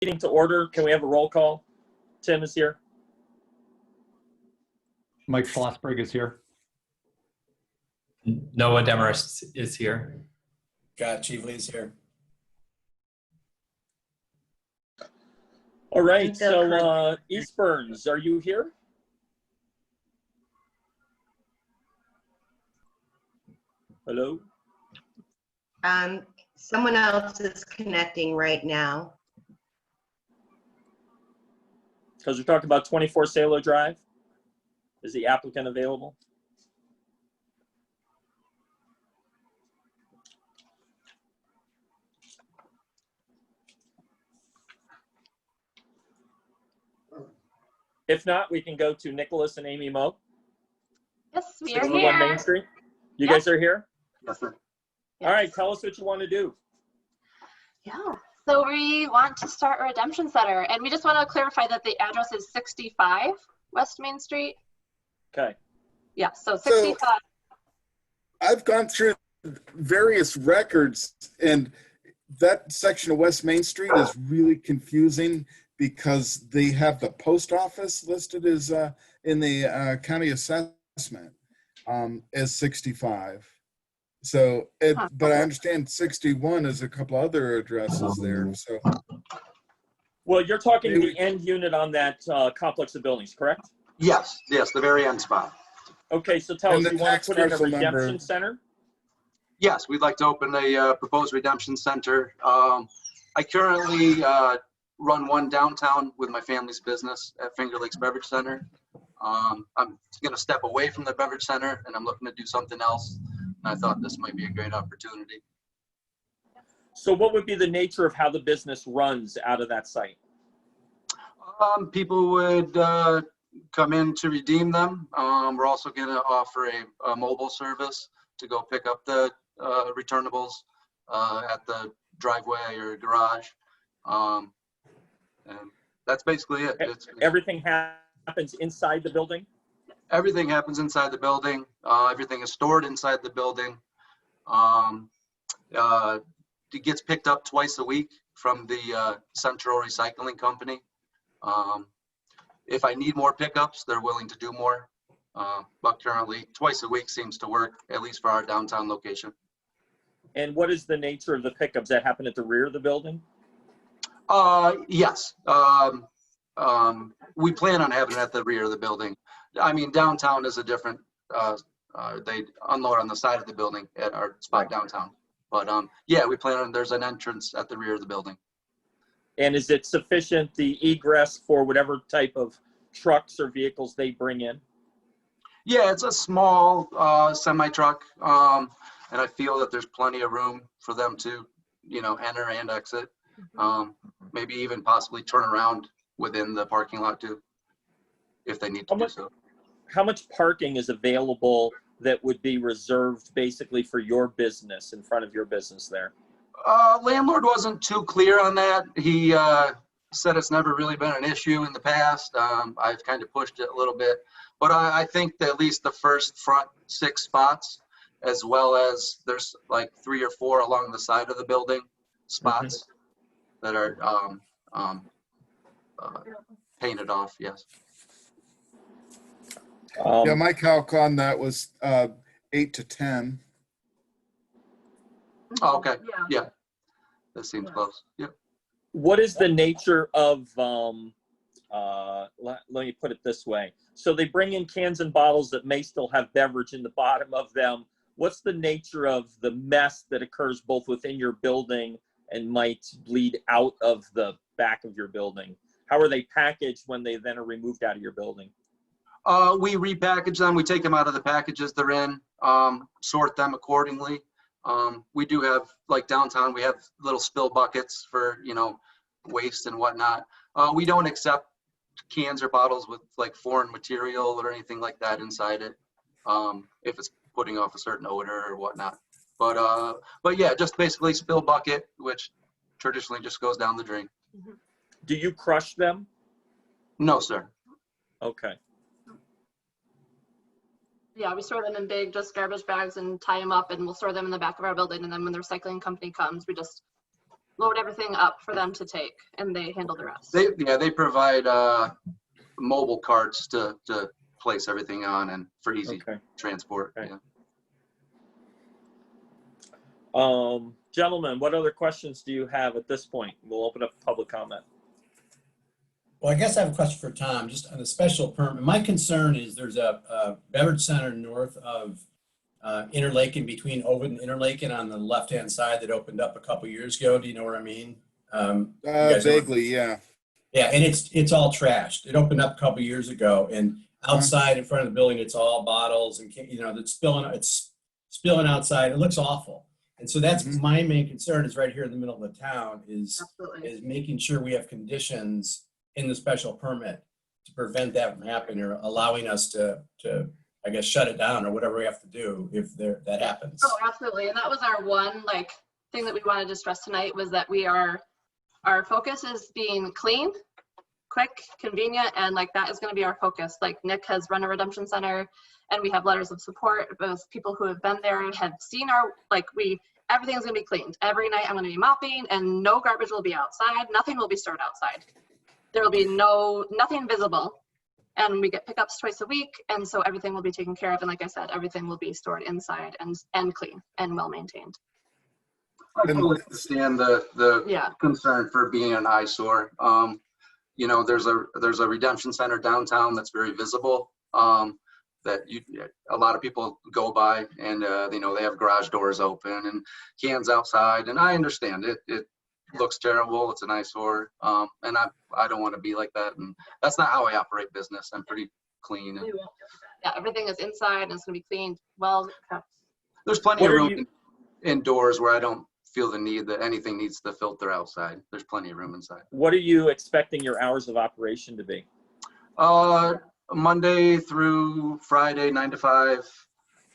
meeting to order. Can we have a roll call? Tim is here. Mike Schlossberg is here. Noah Demarest is here. Scott Cheveley is here. All right, so East Burns, are you here? Hello? Someone else is connecting right now. Because we're talking about 24 Salo Drive. Is the applicant available? If not, we can go to Nicholas and Amy Moe. Yes, we are 61 here. Main Street. You Yep. guys are here? Yes, sir. All right, tell us what you want to do. Yeah. So we want to start a redemption center, and we just want to clarify that the address is 65 West Main Street. Okay. Yeah. So 65. I've gone through various records, and that section of West Main Street is really confusing because they have the post office listed as in the county assessment as 65. So, but I understand 61 is a couple other addresses there. So, Well, you're talking the end unit on that complex of buildings, correct? Yes, the very end spot. Okay, so tell And us, the you want tax to put in a parcel number. redemption center? Yes, we'd like to open a proposed redemption center. I currently run one downtown with my family's business at Finger Lakes Beverage Center. I'm going to step away from the beverage center, and I'm looking to do something else. And I thought this might be a great opportunity. So what would be the nature of how the business runs out of that site? People would come in to redeem them. We're also going to offer a mobile service to go pick up the returnables at the driveway or garage. And that's basically it. Everything happens inside the building? Everything happens inside the building. Everything is stored inside the building. It gets picked up twice a week from the Central Recycling Company. If I need more pickups, they're willing to do more. But currently, twice a week seems to work, at least for our downtown location. And what is the nature of the pickups that happen at the rear of the building? Yes. We plan on having it at the rear of the building. I mean, downtown is a different, they unload on the side of the building at our spot downtown. But yeah, we plan on, there's an entrance at the rear of the building. And is it sufficient, the egress, for whatever type of trucks or vehicles they bring in? Yeah, it's a small semi-truck. And I feel that there's plenty of room for them to, enter and exit. Maybe even possibly turn around within the parking lot too, if they need to do so. How much parking is available that would be reserved basically for your business, in front of your business there? Landlord wasn't too clear on that. He said it's never really been an issue in the past. I've kind of pushed it a little bit, but I think that at least the first front 6 spots, as well as there's like 3 or 4 along the side of the building spots that are painted off. Yes. yeah, my calc on that was 8 to 10. Oh, okay. Yeah. That seems close. Yep. What is the nature of, let me put it this way. So they bring in cans and bottles that may still have beverage in the bottom of them. What's the nature of the mess that occurs both within your building and might bleed out of the back of your building? How are they packaged when they then are removed out of your building? We repackage them. We take them out of the packages they're in, sort them accordingly. We do have, like downtown, we have little spill buckets for, waste and whatnot. We don't accept cans or bottles with like foreign material or anything like that inside it, if it's putting off a certain odor or whatnot. But yeah, just basically spill bucket, which traditionally just goes down the drain. Do you crush them? No, sir. Okay. Yeah, we store them in big, just garbage bags and tie them up, and we'll store them in the back of our building. And then when the recycling company comes, we just load everything up for them to take, and they handle the rest. They provide mobile carts to place everything on and for easy Okay. transport. Okay. Yeah. Gentlemen, what other questions do you have at this point? We'll open up public comment. Well, I guess I have a question for Tom, just on the special permit. My concern is there's a beverage center north of Interlaken, between Ovid and Interlaken on the left-hand side that opened up a couple years ago. Do you know what I mean? You guys know what- Vaguely, yeah. Yeah, and it's all trashed. It opened up a couple years ago, and outside in front of the building, it's all bottles and, it's spilling outside. It looks awful. And so that's my main concern, is right here in the middle of the town, is Absolutely. making sure we have conditions in the special permit to prevent that from happening, or allowing us to I guess, shut it down or whatever we have to do if that happens. Oh, absolutely. And that was our one thing that we wanted to stress tonight, was that our focus is being clean, quick, convenient, and that is going to be our focus. Nick has run a redemption center, and we have letters of support. Those people who have been there and have seen everything's going to be cleaned. Every night I'm going to be mopping, and no garbage will be outside. Nothing will be stored outside. There will be nothing visible. And we get pickups twice a week, and so everything will be taken care of. And like I said, everything will be stored inside and clean and well maintained. I totally understand the Yeah. concern for being an eyesore. There's a redemption center downtown that's very visible, that a lot of people go by, and they have garage doors open and cans outside, and I understand it looks terrible. It's an eyesore, and I don't want to be like that, and that's not how I operate business. I'm pretty clean. And Yeah, everything is inside and it's going to be cleaned well kept. there's plenty What of are room indoors where I don't feel the need that anything needs to filter outside. There's plenty of room inside. What are you expecting your hours of operation to be? Monday through Friday, 9 to 5,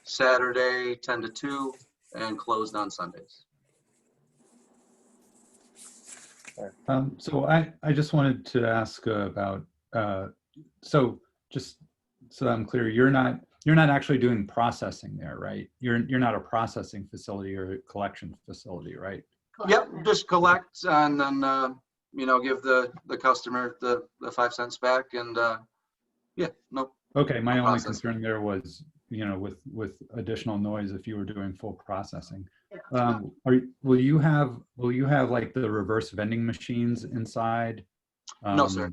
Saturday, 10 to 2, and closed on Sundays. So I just wanted to ask about, so just so I'm clear, you're not actually doing processing there, right? You're not a processing facility or a collection facility, right? Yep, just collect and then, give the customer the 5 cents back, and no. Okay, my only Processing. concern there was, with additional noise if you were doing full processing. Yeah. Will you have like the reverse vending machines inside? No, sir.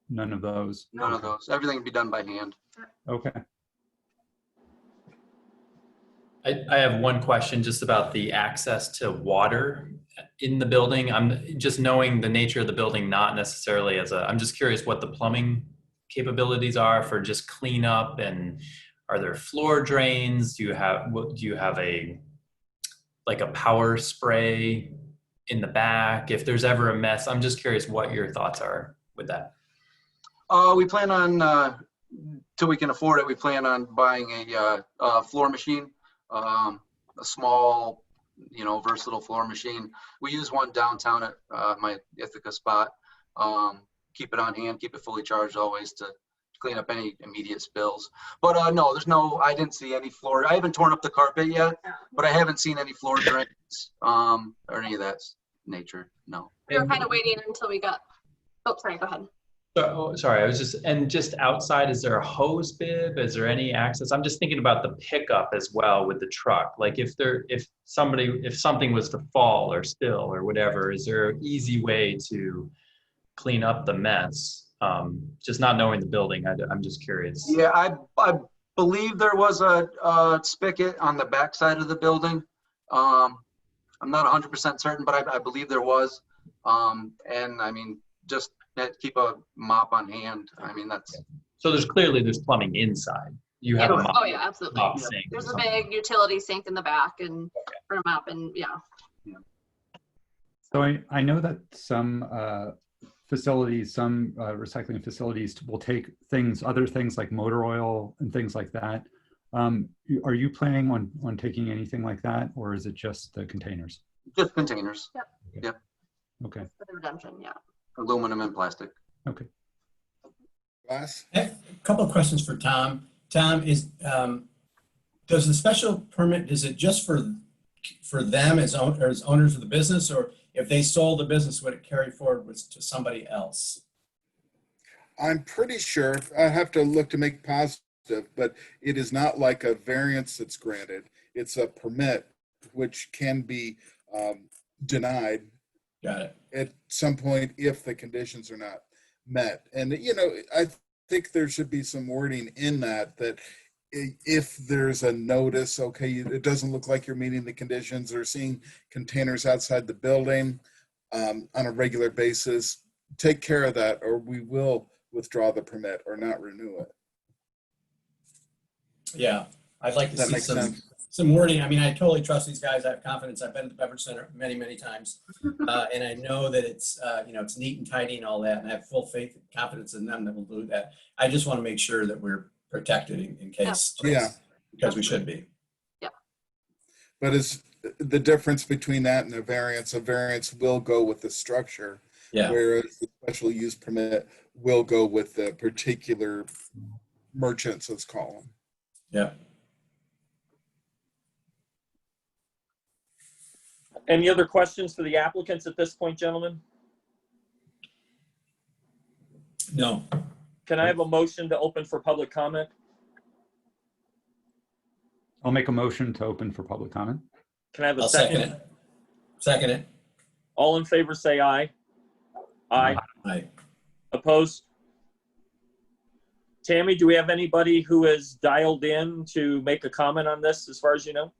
None of those? None of those. Everything can be done by hand. Okay. I have one question just about the access to water in the building. I'm just knowing the nature of the building, not necessarily I'm just curious what the plumbing capabilities are for just cleanup, and are there floor drains? Do you have a power spray in the back if there's ever a mess? I'm just curious what your thoughts are with that. We plan on, till we can afford it, we plan on buying a floor machine, a small, versatile floor machine. We use one downtown at my Ithaca spot. Keep it on hand, keep it fully charged always to clean up any immediate spills. But no, I didn't see any floor. I haven't torn up the carpet yet, but I haven't seen any floor drains or any of that nature. No. We were kind of waiting until we got, oh, sorry, go ahead. So, sorry, I was just outside, is there a hose bib? Is there any access? I'm just thinking about the pickup as well with the truck. Like if something was to fall or spill or whatever, is there an easy way to clean up the mess? Just not knowing the building, I'm just curious. Yeah, I believe there was a spigot on the back side of the building. I'm not 100% certain, but I believe there was. And I mean, just keep a mop on hand. I mean, that's. So there's plumbing inside. You have a mop. Oh yeah, absolutely. mop sink or There's a something. big utility sink in the back and for a mop, and yeah. So I know that some facilities, some recycling facilities will take other things like motor oil and things like that. Are you planning on taking anything like that, or is it just the containers? Just containers, Okay. For the redemption, yeah. aluminum and plastic. Okay. Glass? A couple of questions for Tom. Tom, does the special permit, is it just for them as owners of the business, or if they sold the business, would it carry forward to somebody else? I'm pretty sure, I have to look to make positive, but it is not like a variance that's granted. It's a permit which can be denied Got it. at some point if the conditions are not met. And, you know, I think there should be some wording in that if there's a notice, okay, it doesn't look like you're meeting the conditions or seeing containers outside the building on a regular basis, take care of that or we will withdraw the permit or not renew it. Yeah, I'd like to That see makes sense. some wording. I mean, I totally trust these guys. I have confidence. I've been to the Beverage Center many, many times. And I know that it's, you know, it's neat and tidy and all that. And I have full faith and confidence in them that will do that. I just want to make sure that we're protected in case. Yeah. Because we should be. But it's the difference between that and a variance will go with the structure. Yeah. Whereas the special use permit will go with the particular merchants, let's call them. Yeah. Any other questions for the applicants at this point, gentlemen? No. Can I have a motion to open for public comment? I'll make a motion to open for public comment. Can I have a I'll second second? it. Second it. All in favor, say aye. Aye. Aye. Opposed? Tammy, do we have anybody who has dialed in to make a comment on this, as far as you know?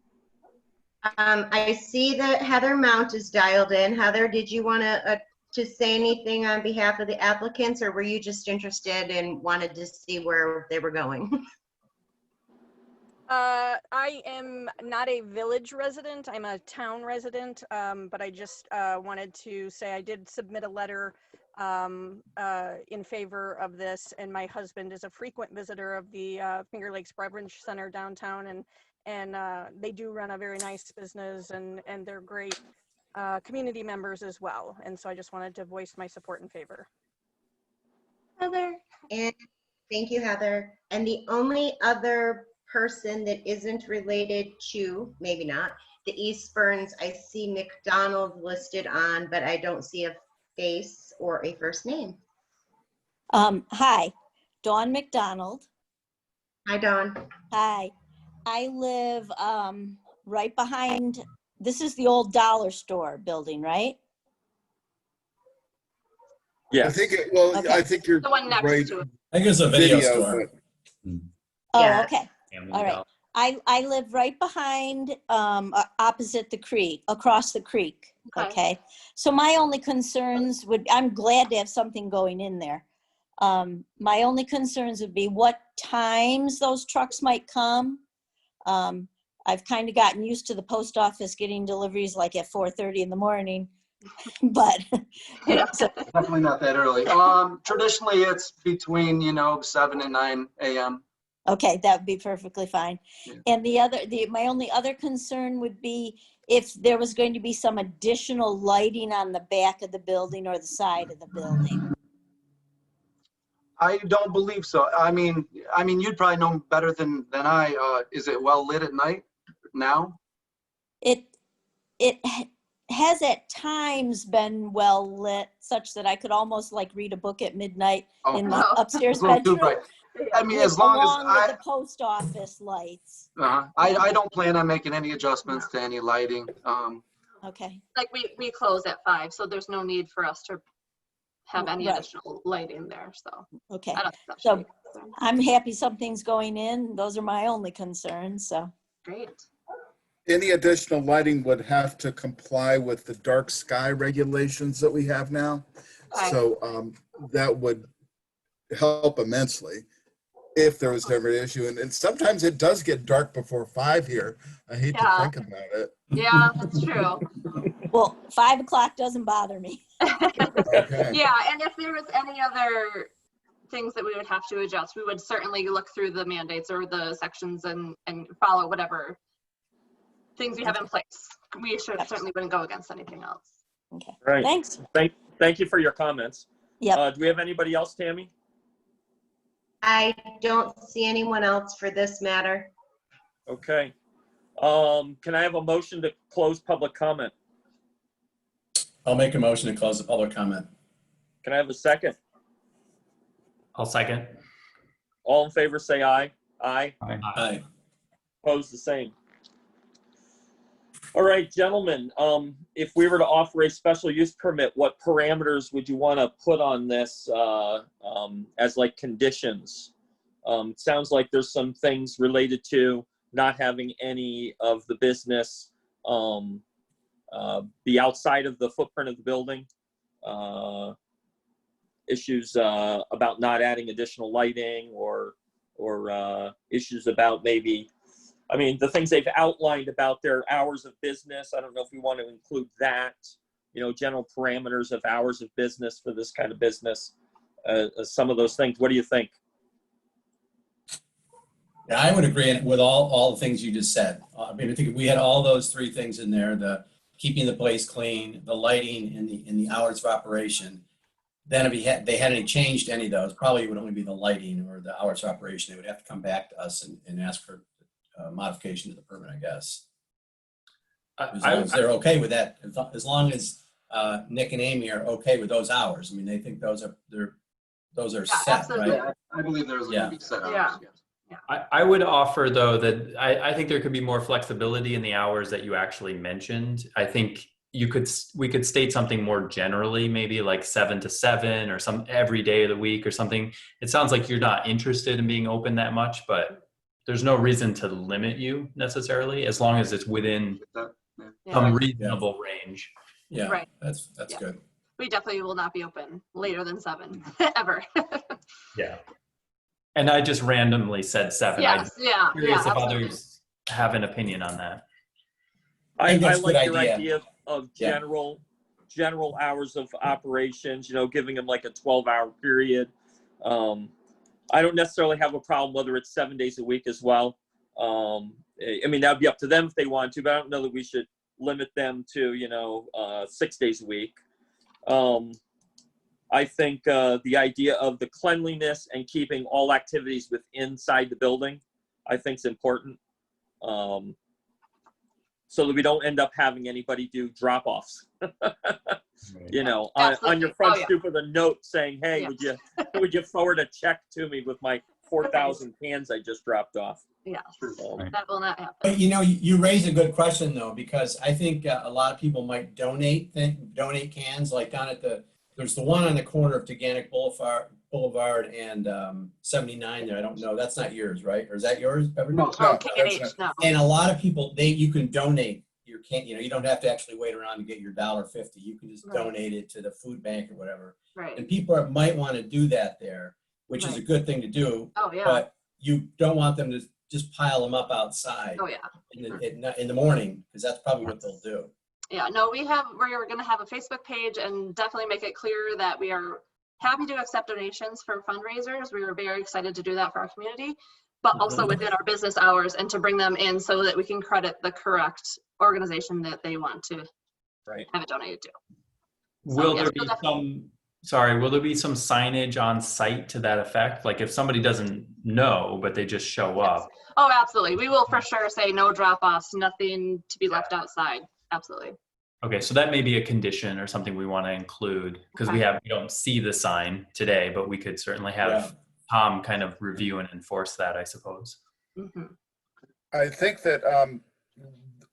I see that Heather Mount is dialed in. Heather, did you want to say anything on behalf of the applicants, or were you just interested and wanted to see where they were going? I am not a village resident. I'm a town resident, but I just wanted to say I did submit a letter in favor of this, and my husband is a frequent visitor of the Finger Lakes Beverage Center downtown, and they do run a very nice business, and they're great community members as well. And so I just wanted to voice my support in favor. Heather. And thank you, Heather. And the only other person that isn't related to, maybe not, the Eastburns, I see McDonald listed on, but I don't see a face or a first name. Hi, Dawn McDonald. Hi, Dawn. Hi, I live right behind, this is the old dollar store building, right? Yes. Okay. I think you're The one next right. to it. I think it's a video store. Oh, Yeah. okay. All right. I live right behind, opposite the creek, across the creek. Okay. Okay. So my only concerns I'm glad to have something going in there. My only concerns would be what times those trucks might come. I've kind of gotten used to the post office getting deliveries like at 4:30 in the morning, but Yeah. so, Definitely not that early. Traditionally it's between, 7 and 9 a.m. okay, that would be perfectly fine. Yeah. And my only other concern would be if there was going to be some additional lighting on the back of the building or the side of the building. I don't believe so. I mean, you'd probably know better than I. Is it well lit at night now? It has at times been well lit such that I could almost like read a book at midnight in the Oh. upstairs A little too bedroom. bright. I mean, as long along as with the post office lights. I don't plan on making any adjustments to any lighting. Okay, Like we close at 5, so there's no need for us to have any Right. additional light in there. So okay. I don't think that So- should be a concern. I'm happy something's going in. Those are my only concerns, so. Great. Any additional lighting would have to comply with the dark sky regulations that we have now. Okay. So that would help immensely if there was ever an issue. And sometimes it does get dark before 5 here. I hate Yeah. to think about it. Yeah, that's true. Well, 5 o'clock doesn't bother me. Okay. Yeah, and if there was any other things that we would have to adjust, we would certainly look through the mandates or the sections and follow whatever things we have in place. We certainly wouldn't go against anything else. Okay, Right. thanks. Thank you for your comments. Yep. Do we have anybody else, Tammy? I don't see anyone else for this matter. Okay. Can I have a motion to close public comment? I'll make a motion to close the public comment. Can I have a second? I'll second. All in favor, say aye. Aye. Aye. Opposed, the same. All right, gentlemen, if we were to offer a special use permit, what parameters would you want to put on this as like conditions? It sounds like there's some things related to not having any of the business be outside of the footprint of the building. Issues about not adding additional lighting or issues about maybe, I mean, the things they've outlined about their hours of business. I don't know if we want to include that, you know, general parameters of hours of business for this kind of business, some of those things. What do you think? Yeah, I would agree with all the things you just said. I mean, I think if we had all those three things in there, the keeping the place clean, the lighting, and the hours of operation, then if they hadn't changed any of those, probably it would only be the lighting or the hours of operation. They would have to come back to us and ask for modification to the permit, I guess. As long as they're okay with that, as long as Nick and Amy are okay with those hours. I mean, they think those are set, absolutely. right? Yeah, I believe there's going to be set hours. Yeah. Yes. I would offer though that I think there could be more flexibility in the hours that you actually mentioned. I think we could state something more generally, maybe like 7 to 7 or some every day of the week or something. It sounds like you're not interested in being open that much, but there's no reason to limit you necessarily as long as it's within some reasonable range. Yeah, Right. that's Yeah. good. We definitely will not be open later than 7 ever. Yeah. And I just randomly said 7. Yes, yeah, I'm curious if absolutely. others have an opinion on that. I I think that's a like good your idea. idea of Yeah. general hours of operations, you know, giving them like a 12-hour period. I don't necessarily have a problem whether it's 7 days a week as well. I mean, that'd be up to them if they want to, but I don't know that we should limit them to, you know, 6 days a week. I think the idea of the cleanliness and keeping all activities inside the building, I think is important. So that we don't end up having anybody do drop-offs, you know, on your Absolutely. front Oh, yeah. stoop with a note saying, hey, Yeah. would you forward a check to me with my 4,000 cans I just dropped off? Yeah, Um, that will not happen. But you know, you raise a good question though, because I think a lot of people might donate cans, like down at there's the one on the corner of Teganic Boulevard and 79 there. I don't know. That's not yours, right? Or is that yours, Beverly? No, it's Oh, not. K&H, That's no. And a lot of people, you can donate your can, you know, you don't have to actually wait around to get your $1.50. You can just Right. donate it to the food bank or whatever. Right. And people might want to do that there, which is a Right. good thing to do, Oh, yeah. but you don't want them to just pile them up outside Oh, yeah. in the morning, because that's probably what they'll do. Yeah, no, we're going to have a Facebook page and definitely make it clear that we are happy to accept donations for fundraisers. We were very excited to do that for our community, but also within our business hours and to bring them in so that we can credit the correct organization that they want to Right. have it donated to. Will yes, there be we'll definitely- will there be some signage on site to that effect? Like if somebody doesn't know, but they just show up? Oh, absolutely. We will for sure say no drop-offs, nothing to be left outside. Absolutely. Okay, so that may be a condition or something we want to include because we don't see the sign today, but we could certainly have Yeah. Tom kind of review and enforce that, I suppose. Mhm. I think that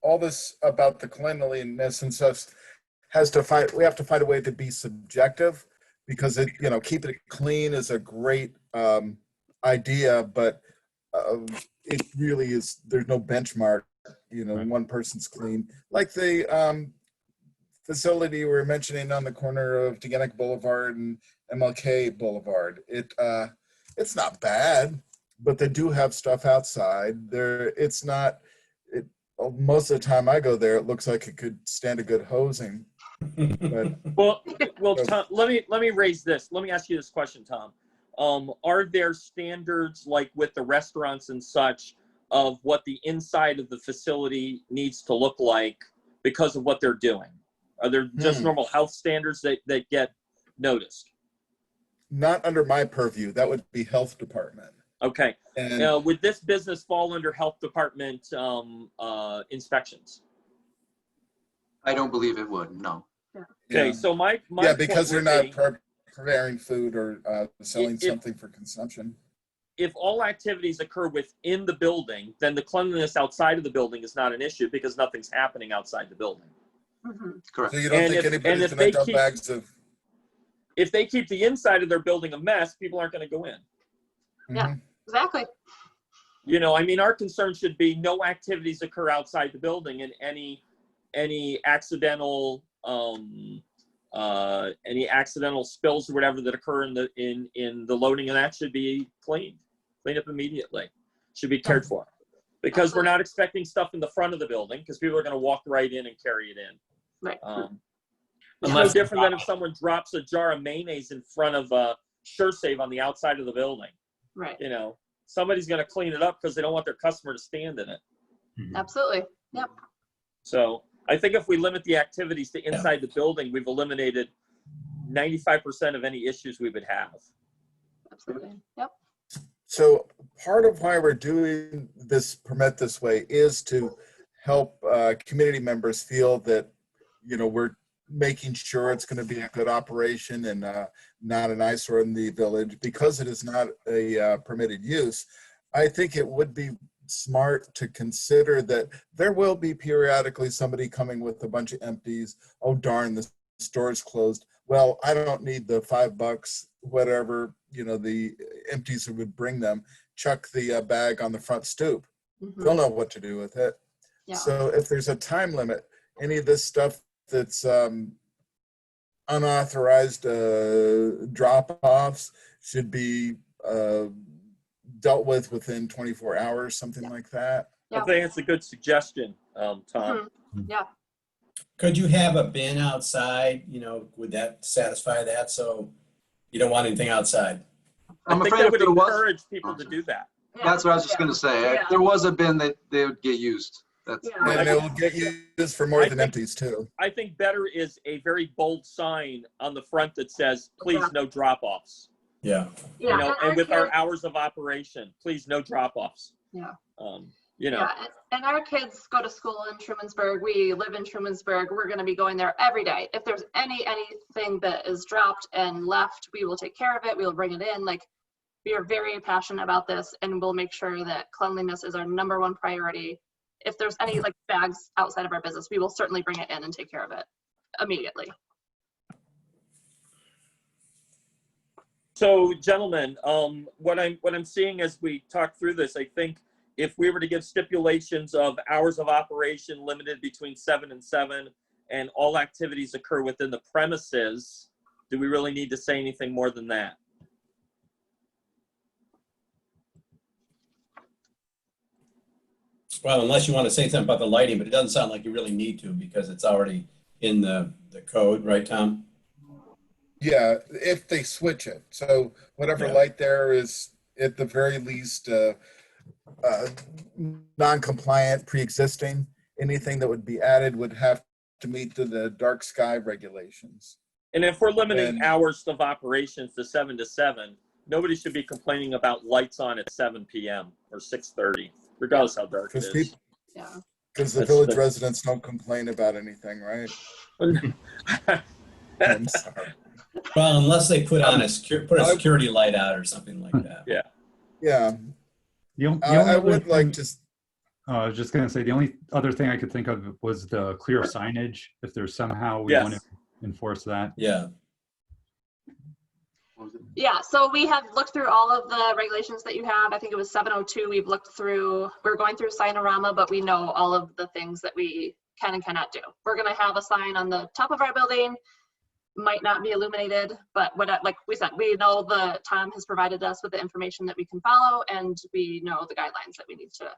all this about the cleanliness and stuff we have to find a way to be subjective, because keeping it clean is a great idea, but it really is, there's no benchmark, Right. one person's clean. Like the facility we were mentioning on the corner of Teganic Boulevard and MLK Boulevard. It's not bad, but they do have stuff outside. Most of the time I go there, it looks like it could stand a good hosing. But Well, Tom, let me raise this. Let me ask you this question, Tom. Are there standards like with the restaurants and such of what the inside of the facility needs to look like because of what they're doing? Are there just normal health standards that get noticed? not under my purview. That would be health department. Okay. And Would this business fall under health department inspections? I don't believe it would, no. Okay, Yeah. so my Yeah, because they're point would not be, preparing food or selling If- something for consumption. if all activities occur within the building, then the cleanliness outside of the building is not an issue because nothing's happening outside the building. Mhm. Correct. So you don't And think if- anybody's if gonna they dump keep- bags of? If they keep the inside of their building a mess, people aren't going to go in. Yeah. Mhm. Exactly. You know, I mean, our concern should be no activities occur outside the building, and any accidental spills or whatever that occur in the loading, and that should be cleaned up immediately. Should be cared for, because we're not expecting stuff in the front of the building because people are going to walk right in and carry it in. Right. It's no Unless- different than if someone drops a jar of mayonnaise in front of a SureSave on the outside of the building. Right. You know, somebody's going to clean it up because they don't want their customer to stand in it. Absolutely. Yep. So I think if we limit the activities to inside the building, we've eliminated 95% of any issues we would have. Absolutely. Yep. So part of why we're doing this permit this way is to help community members feel that, you know, we're making sure it's going to be a good operation and not an eyesore in the village, because it is not a permitted use. I think it would be smart to consider that there will be periodically somebody coming with a bunch of empties. Oh darn, the store's closed. Well, I don't need the $5, whatever, you know, the empties would bring them. Chuck the bag on the front stoop. Mhm. They'll know what to do with it. Yeah. So if there's a time limit, any of this stuff that's unauthorized drop-offs should be dealt with within 24 hours, something like that. Yeah. I think it's a good suggestion, Tom. Mhm. Yeah. Could you have a bin outside, you know, would that satisfy that? So you don't want anything outside? I'm I think afraid that if would there was, encourage people to do that. that's what I was just gonna say. If there was a bin, they would get used. That's, Yeah. And it will get used for more I than think- empties too. I think better is a very bold sign on the front that says, please no drop-offs. Yeah. Yeah. You know, and with kids, our hours of operation, please no drop-offs. Yeah. You know, Yeah, and our kids go to school in Trumansburg. We live in Trumansburg. We're going to be going there every day. If there's anything that is dropped and left, we will take care of it. We will bring it in. Like, we are very passionate about this, and we'll make sure that cleanliness is our #1 priority. If there's any like bags outside of our business, we will certainly bring it in and take care of it immediately. so gentlemen, what I'm seeing as we talk through this, I think if we were to give stipulations of hours of operation limited between 7 and 7, and all activities occur within the premises, do we really need to say anything more than that? Well, unless you want to say something about the lighting, but it doesn't sound like you really need to because it's already in the code, right, Tom? Yeah, if they switch it. So whatever Yeah. light there is, at the very least, non-compliant, pre-existing, anything that would be added would have to meet the dark sky regulations. And if we're limiting And- hours of operations to 7 to 7, nobody should be complaining about lights on at 7 p.m. or 6:30, regardless how dark it Because is. Yeah. Because the That's village the- residents don't complain about anything, right? I'm sorry. Well, unless they put on a security light out or something like that. Yeah, The only I other would like thing- to, I was just going to say, the only other thing I could think of was the clear signage. If there's somehow we want to Yes. enforce that. Yeah. Yeah, so we have looked through all of the regulations that you have. I think it was 702. We've looked through, we're going through Signorama, but we know all of the things that we can and cannot do. We're going to have a sign on the top of our building, might not be illuminated, but like we said, we know Tom has provided us with the information that we can follow, and we know the guidelines that we need to.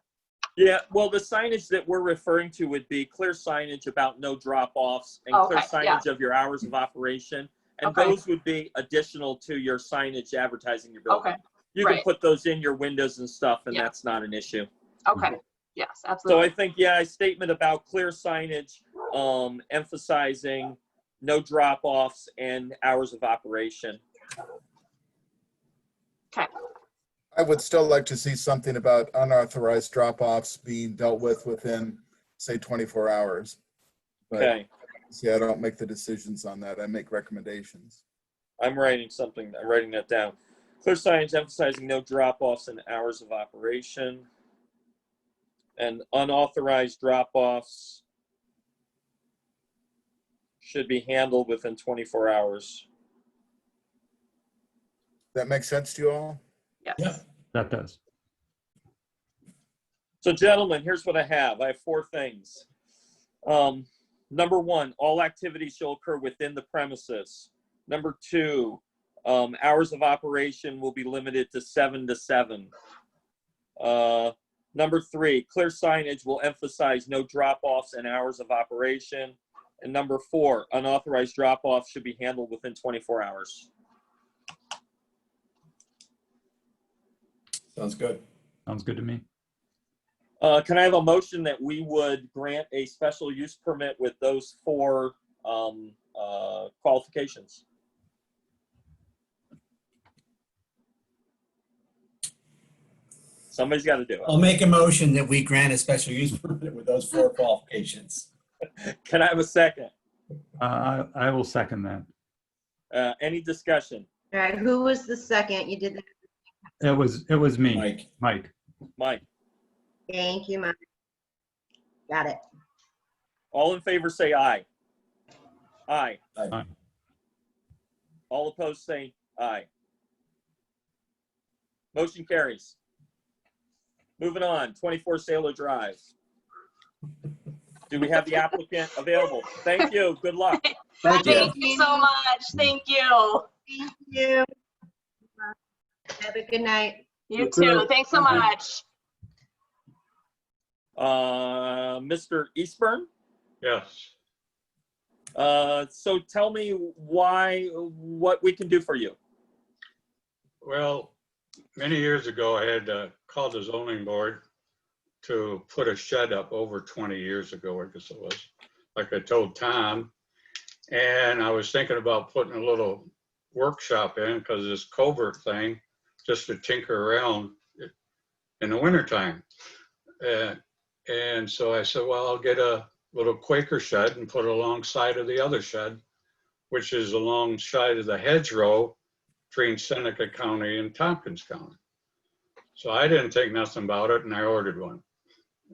Yeah, well, the signage that we're referring to would be clear signage about no drop-offs and clear Okay, yeah. signage of your hours of operation. And Okay. those would be additional to your signage advertising your building. Okay, You can right. put those in your windows and stuff, and Yeah. that's not an issue. Okay, yes, So absolutely. I think, yeah, a statement about clear signage, emphasizing no drop-offs and hours of operation. Okay, I would still like to see something about unauthorized drop-offs being dealt with within, say, 24 hours. But Okay. See, I don't make the decisions on that. I make recommendations. I'm writing something. I'm writing that down. Clear signage emphasizing no drop-offs and hours of operation. And unauthorized drop-offs should be handled within 24 hours. That makes sense to you all? Yes. Yeah. That does. So gentlemen, here's what I have. I have 4 things. Number 1, all activities shall occur within the premises. Number 2, hours of operation will be limited to 7 to 7. Number 3, clear signage will emphasize no drop-offs and hours of operation. And number 4, unauthorized drop-offs should be handled within 24 hours. Sounds good. Sounds good to me. Can I have a motion that we would grant a special use permit with those 4 qualifications? Somebody's got to do I'll make a motion that we grant a special use permit with those 4 qualifications. it. Can I have a second? I will second that. Any discussion? All right, who was the second? You did that. It was me, Mike. Mike. Mike, Thank you, Mike. Got it. all in favor say aye. Aye. Aye. All opposed say aye. Motion carries. Moving on, 24 Sailor Drive. Do we have the applicant available? Thank you. Good luck. Thank you. Thank you so much. Thank you. Thank you. Have a good night. You You too. too. Thanks so much. Mr. Eastburn? Yes. So tell me what we can do for you. Well, many years ago, I had called the zoning board to put a shed up over 20 years ago, I guess it was, like I told Tom. And I was thinking about putting a little workshop in because this covert thing, just to tinker around in the wintertime. And so I said, well, I'll get a little Quaker shed and put it alongside of the other shed, which is alongside of the hedgerow between Seneca County and Tompkins County. So I didn't think nothing about it and I ordered one.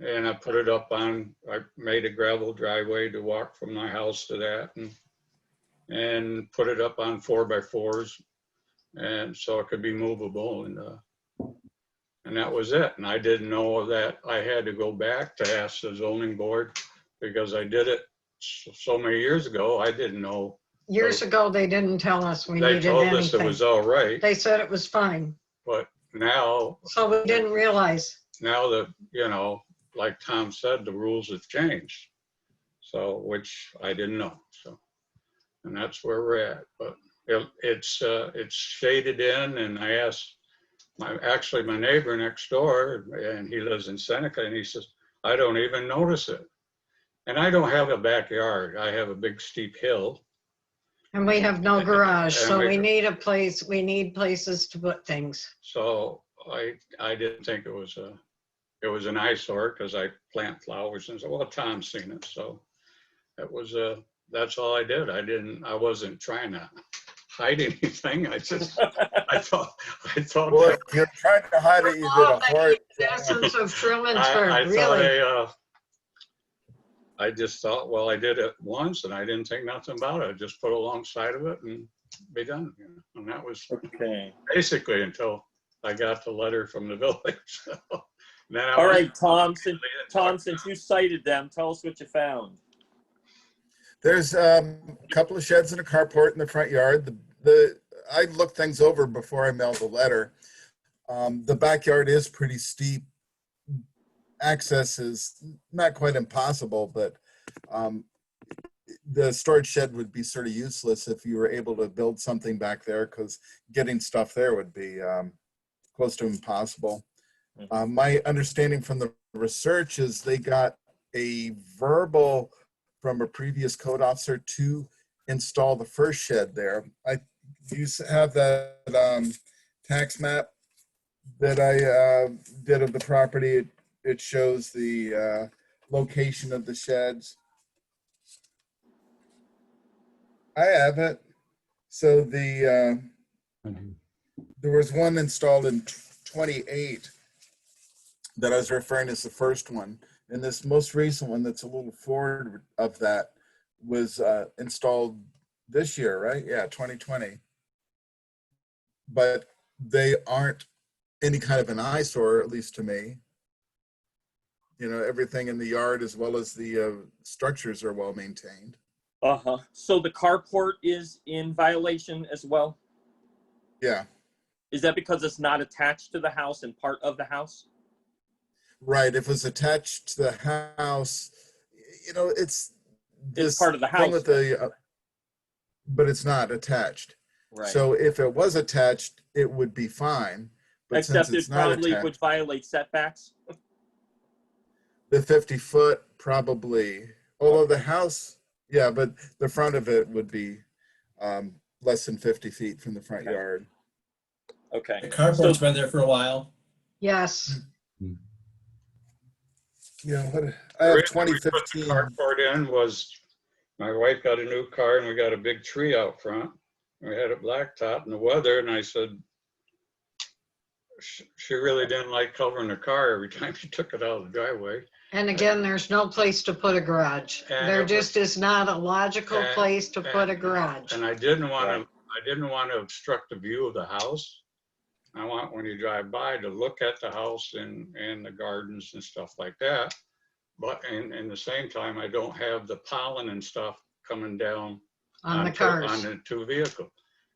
And I put it up on, I made a gravel driveway to walk from my house to that and put it up on 4x4s. And so it could be movable and that was it. And I didn't know that I had to go back to ask the zoning board because I did it so many years ago. I didn't know. Years ago, they didn't tell us we They needed told us it anything. was all right, They said it was fine. but now So we didn't realize. that, like Tom said, the rules have changed. So, which I didn't know, so, and that's where we're at, but it's shaded in and I asked my neighbor next door and he lives in Seneca and he says, I don't even notice it. And I don't have a backyard. I have a big steep hill. And we have no garage, And so we- we need a place, we need places to put things. So I didn't think it was an eyesore because I plant flowers and so, well, Tom's seen it. So it was, that's all I did. I wasn't trying to hide anything. I thought. Well, if you're trying to hide it, you did a Oh, hard the essence of I Trumansburg, thought really. I just thought, well, I did it once and I didn't think nothing about it. I just put alongside of it and be done. And that was Okay. basically until I got the letter from the village. Then I All was- right, Tom, since you cited them, tell us what you found. There's a couple of sheds and a carport in the front yard. I looked things over before I mailed the letter. The backyard is pretty steep. Access is not quite impossible, but the storage shed would be sort of useless if you were able to build something back there because getting stuff there would be close to impossible. My understanding from the research is they got a verbal from a previous code officer to install the first shed there. Do you have that tax map that I did of the property? It shows the location of the sheds. I have it. So the, Mhm. there was one installed in 28 that I was referring to as the first one. And this most recent one that's a little forward of that was installed this year, right? Yeah, 2020. But they aren't any kind of an eyesore, at least to me. You know, everything in the yard as well as the structures are well maintained. Uh-huh. So the carport is in violation as well? Yeah, Is that because it's not attached to the house and part of the house? right. If it was attached to the house, you know, it's this It's part of the thing house. with the, but it's not attached. Right. So if it was attached, it would be fine. But Except since it it's not probably would attached, violate setbacks? the 50-foot probably, although the house, yeah, but the front of it would be less than 50 feet from the front Okay. yard. Okay. The carport's been there for a while. Yes. You know, what, I The have reason we put the 2015. carport in was my wife got a new car and we got a big tree out front. We had it blacktop in the weather, and I said, she really didn't like covering the car every time she took it out of the driveway. And again, there's no place to put a garage. And There it just is not a logical and- place to put a and- garage. And I didn't want Right. to, obstruct the view of the house. I want, when you drive by, to look at the house and the gardens and stuff like that. But in the same time, I don't have the pollen and stuff coming down On the on cars. the two vehicles.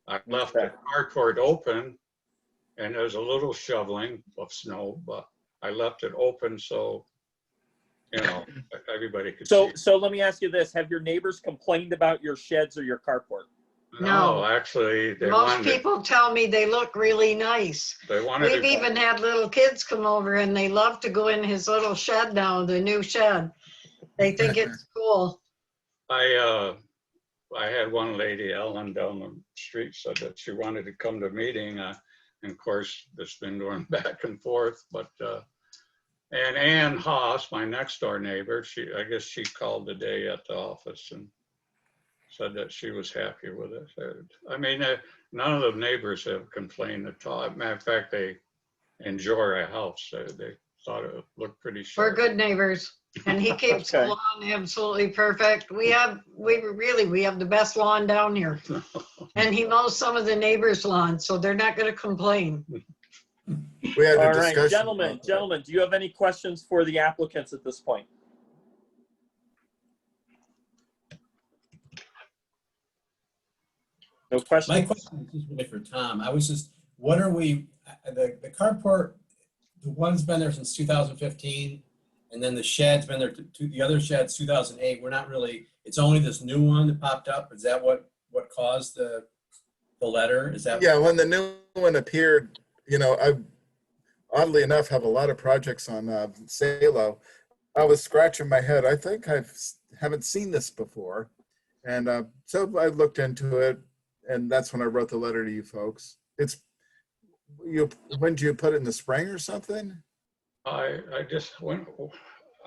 I left Okay. the carport open, and there's a little shoveling of snow, but I left it open so, you know, everybody could see. So let me ask you this. Have your neighbors complained about your sheds or your carport? No. No, actually, they Most wanted, people tell me they look really nice. they wanted We've to, even had little kids come over and they love to go in his little shed now, the new shed. They think it's cool. I had one lady, Ellen, down the street said that she wanted to come to a meeting. And of course, it's been going back and forth, but, and Ann Haas, my next door neighbor, I guess she called today at the office and said that she was happy with it. I mean, none of the neighbors have complained at all. Matter of fact, they enjoy our house. They thought it looked pretty We're sharp. good neighbors. And he keeps the Okay. lawn absolutely perfect. We have the best lawn down here. And he mows some of the neighbors' lawns, so they're not gonna complain. We had a All right, discussion. gentlemen, do you have any questions for the applicants at this point? No My questions? question is just really for Tom. I was just, what are we, the carport, the one's been there since 2015, and then the shed's been there, the other shed's 2008. We're not really, it's only this new one that popped up. Is that what caused the letter? Is that? Yeah, when the new one appeared, you know, I oddly enough have a lot of projects on Salo. I was scratching my head. I think haven't seen this before. And so I looked into it, and that's when I wrote the letter to you folks. When did you put it in the spring or something? I just went.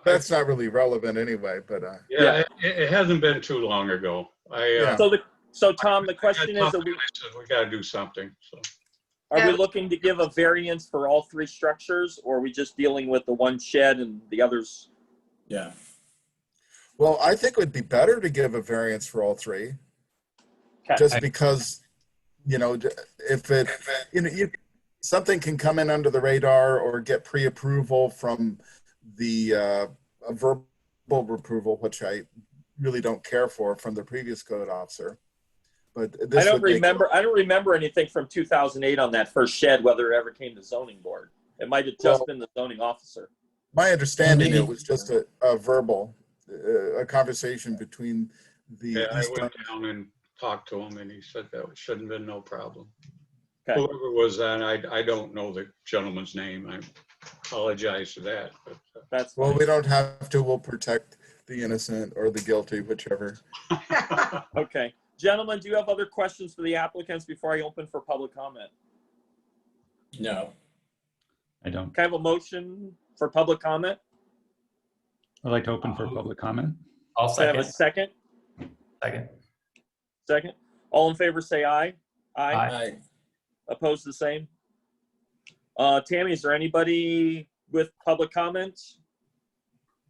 That's not really relevant anyway, but Yeah, it hasn't been too long ago. Yeah. So Tom, the question is, we got to do something. So are we looking to give a variance for all three structures, or are we just dealing with the one shed and the others? Yeah. well, I think it would be better to give a variance for all three, Okay. just because, you know, if it, you know, something can come in under the radar or get pre-approval from the verbal approval, which I really don't care for, from the previous code officer. But this I don't would make- remember anything from 2008 on that first shed, whether it ever came to zoning board. It might have just been the zoning officer. My understanding, Maybe- it was just a verbal, a conversation between the yeah, I East went down and talked to him, and he said that shouldn't have been no problem. Okay. Whoever was that, I don't know the gentleman's name. I apologize for that. But, That's Well, fine. we don't have to. We'll protect the innocent or the guilty, whichever. Okay. Gentlemen, do you have other questions for the applicants before I open for public comment? No. I don't. Can I have a motion for public comment? I'd like to open for public comment. I'll Can I have a second. second? Second. Second. All in favor, say aye. Aye. Aye. Opposed, the same. Tammy, is there anybody with public comments?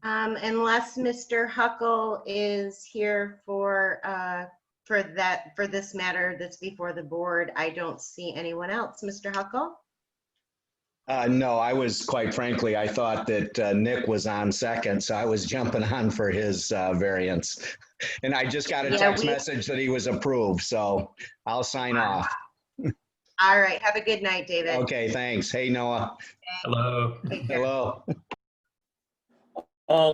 Unless Mr. Huckle is here for this matter that's before the board, I don't see anyone else. Mr. Huckle? No, I was, quite frankly, I thought that Nick was on second, so I was jumping on for his variance. And I just got a Yeah, text message that he was approved, so I'll sign off. All right. Have a good night, David. Okay, thanks. Hey, Noah. Hello. Take care. Hello.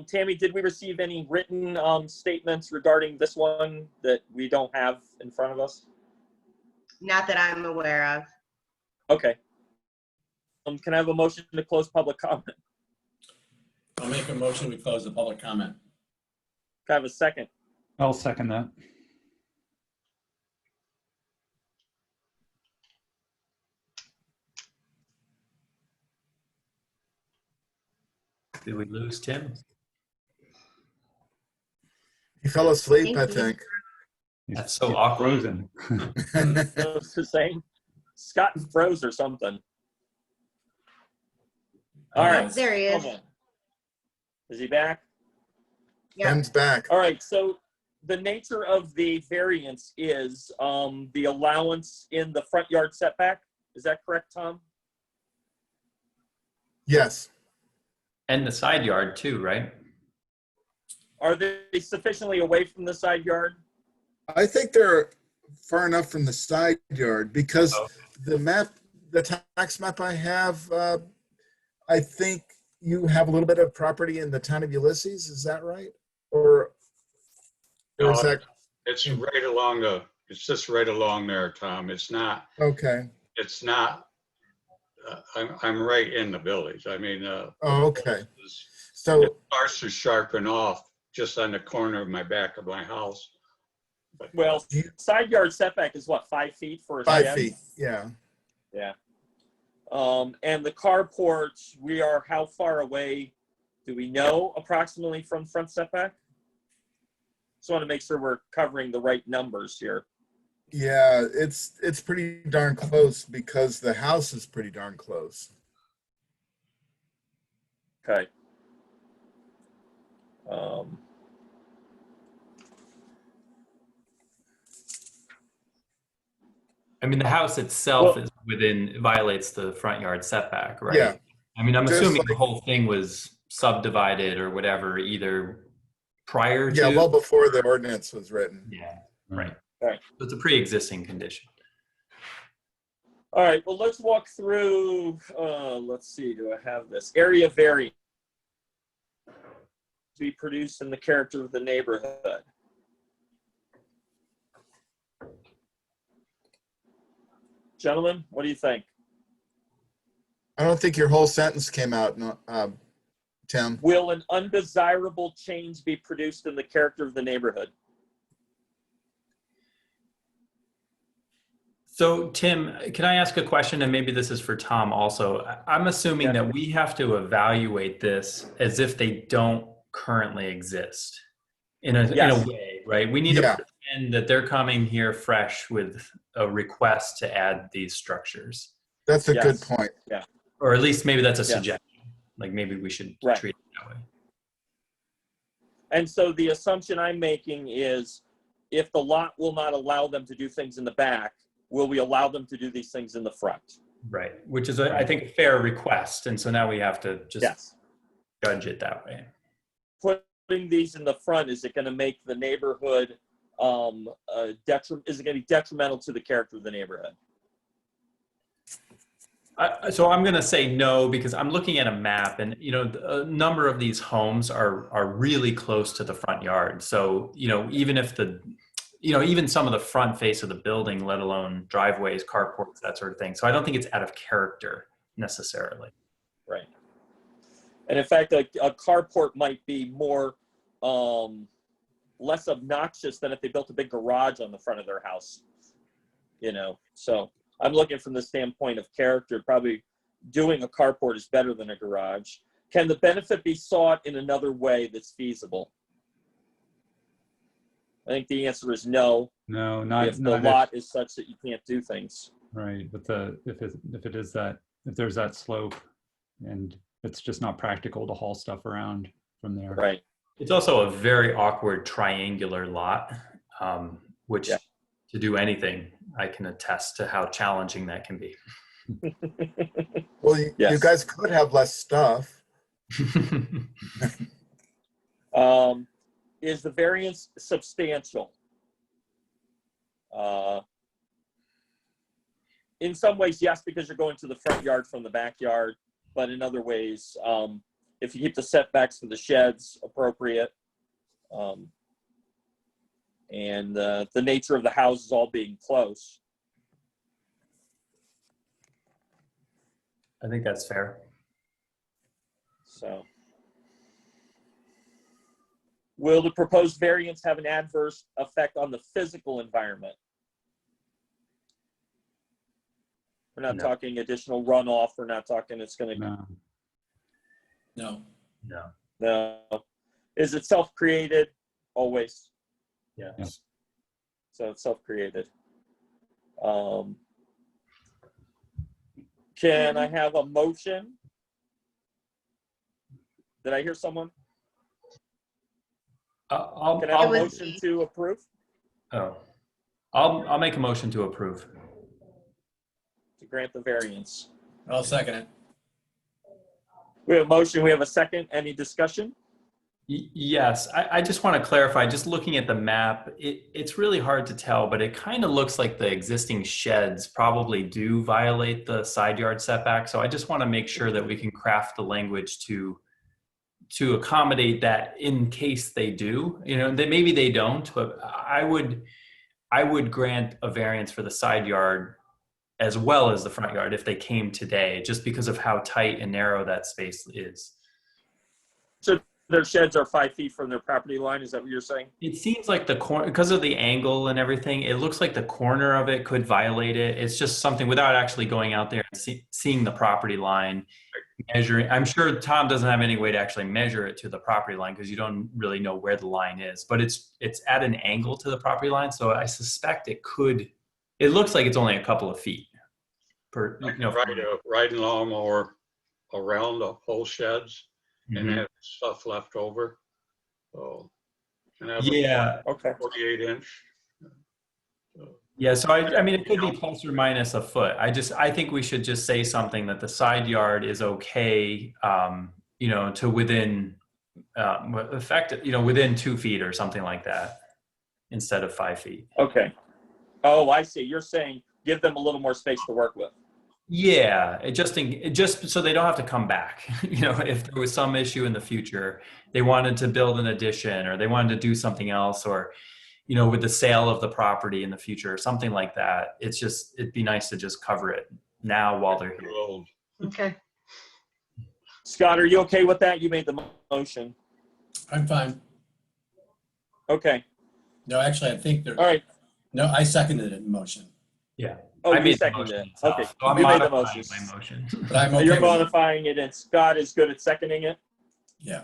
Tammy, did we receive any written statements regarding this one that we don't have in front of us? Not that I'm aware of. Okay. Can I have a motion to close public comment? I'll make a motion, we close the public comment. Can I have a second? I'll second that. Did we lose Tim? He fell asleep, Thank I you. think. That's so awkward. Frozen. It's the same. Scott froze or something. All right. There he is. Hold on. Is he back? Yeah. Ben's back. All right. So the nature of the variance is the allowance in the front yard setback. Is that correct, Tom? Yes. And the side yard too, right? Are they sufficiently away from the side yard? I think they're far enough from the side yard because Oh. the tax map I have, I think you have a little bit of property in the town of Ulysses. Is that right? Or is that It's right along it's just right along there, Tom. It's not, okay? I'm right in the village. I mean, Oh, okay. it So starts to sharpen off just on the corner of my back of my house. But Well, Do you- side yard setback is what, 5 feet for a 5 shed? feet, yeah. Yeah. And the carport, we are how far away? Do we know approximately from front setback? Just want to make sure we're covering the right numbers here. Yeah, it's pretty darn close because the house is pretty darn close. Okay. I mean, the house itself Well- is violates the front yard setback, right? Yeah. I mean, I'm Just assuming the like- whole thing was subdivided or whatever, either prior to. Yeah, well before the ordinance was written. Yeah, right. Right. So it's a pre-existing condition. All right, well, let's walk through, let's see, do I have this? Area variance to be produced in the character of the neighborhood. Gentlemen, what do you think? I don't think your whole sentence came out, no, Tim. Will an undesirable change be produced in the character of the neighborhood? So Tim, can I ask a question? And maybe this is for Tom also. I'm assuming Yeah. that we have to evaluate this as if they don't currently exist in a Yes. way, right? We need Yeah. to pretend that they're coming here fresh with a request to add these structures. That's a good Yes. point. Or at least maybe that's a Yes. suggestion. Like maybe we should Right. treat it that way. And so the assumption I'm making is if the lot will not allow them to do things in the back, will we allow them to do these things in the front? Right. Which is, I think, a fair request. And so now we have to just Yes. judge it that way. Putting these in the front, is it going to make the neighborhood is it going to be detrimental to the character of the neighborhood? So I'm going to say no, because I'm looking at a map and, a number of these homes are really close to the front yard. So, even if even some of the front face of the building, let alone driveways, carports, that sort of thing. So I don't think it's out of character necessarily. Right. And in fact, a carport might be more, less obnoxious than if they built a big garage on the front of their house, So I'm looking from the standpoint of character, probably doing a carport is better than a garage. Can the benefit be sought in another way that's feasible? I think the answer is no. No, not, If the not lot is such that you can't do things. right. But if it is that, if there's that slope and it's just not practical to haul stuff around from there. Right. It's also a very awkward triangular lot, which Yeah. to do anything, I can attest to how challenging that can be. Well, you Yes. guys could have less stuff. Is the variance substantial? In some ways, yes, because you're going to the front yard from the backyard, but in other ways, if you keep the setbacks for the sheds appropriate, and the nature of the houses all being close. I think that's fair. So, will the proposed variance have an adverse effect on the physical environment? We're not No. talking additional runoff. We're not talking it's going to, No. No. No. no. Is it self-created? Always. Yeah. Yeah. So it's self-created. Can I have a motion? Did I hear someone? I'll, Can I have a It was motion me. to approve? I'll make a motion to approve. To grant the variance. I'll second it. We have a motion, we have a second. Any discussion? Yes, I just want to clarify, just looking at the map, it's really hard to tell, but it kind of looks like the existing sheds probably do violate the side yard setback. So I just want to make sure that we can craft the language to accommodate that in case they do. You know, that maybe they don't, but I would grant a variance for the side yard as well as the front yard if they came today, just because of how tight and narrow that space is. So their sheds are 5 feet from their property line, is that what you're saying? It seems like the corner, because of the angle and everything, it looks like the corner of it could violate it. It's just something without actually going out there and seeing the property line, measuring. I'm sure Tom doesn't have any way to actually measure it to the property line because you don't really know where the line is, but it's at an angle to the property line. So I suspect it looks like it's only a couple of feet per, I can ride a riding lawnmower around the whole sheds and Mhm. have stuff left over. So, and have Yeah. a Okay. 48 inch. Yeah, so I mean, it could be plus or minus a foot. I think we should just say something that the side yard is okay, you know, to within, within 2 feet or something like that, instead of 5 feet. Okay. Oh, I see. You're saying give them a little more space to work with. Yeah, just so they don't have to come back. You know, if there was some issue in the future, they wanted to build an addition or they wanted to do something else, or, you know, with the sale of the property in the future or something like that. It'd be nice to just cover it now while they're here. Old. Okay. Scott, are you okay with that? You made the motion. I'm fine. Okay. No, actually, I think there, All right. no, I seconded it in motion, Yeah. Oh, I you made the seconded motion it. itself, Okay. so I'm You made the modifying motion. my motion. but I'm okay You're with it. modifying it and Scott is good at seconding it? Yeah.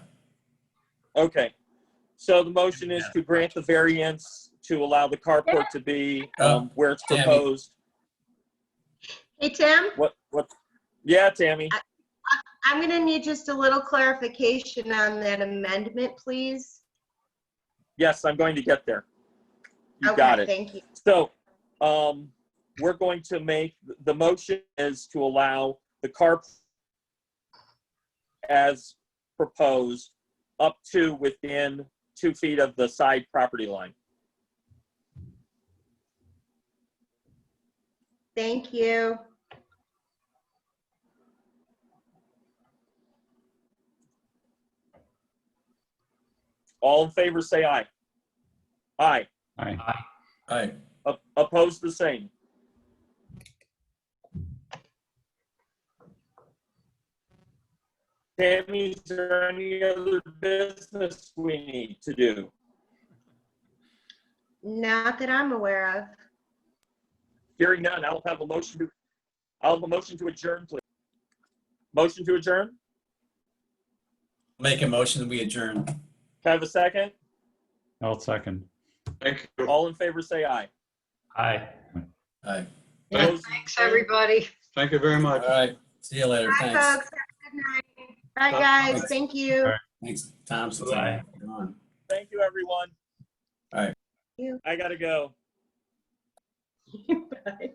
Okay. So the motion is to grant the variance to allow the carport to be where it's Tammy. proposed. Hey, Tim, What? Yeah, Tammy. I'm gonna need just a little clarification on that amendment, please. Yes, I'm going to get there. You Okay, got it. thank you. So, we're going to make, the motion is to allow the carport as proposed up to within 2 feet of the side property line. Thank you. All in favor, say aye. Aye. Aye. Aye. Opposed, the same. Tammy, is there any other business we need to do? Not that I'm aware of. Hearing none, I'll have a motion to adjourn, please. Motion to adjourn? Make a motion that we adjourn. Can I have a second? I'll second. Thank you. All in favor, say aye. Aye. All right. Those- Thanks, everybody. Thank you very much. All right. See you later. Bye, Thanks. folks. Have a good night. Bye, guys. Thank you. All right. Thanks, Tom. since Bye. I'm gone. Thank you, everyone. All right. I gotta go. Bye.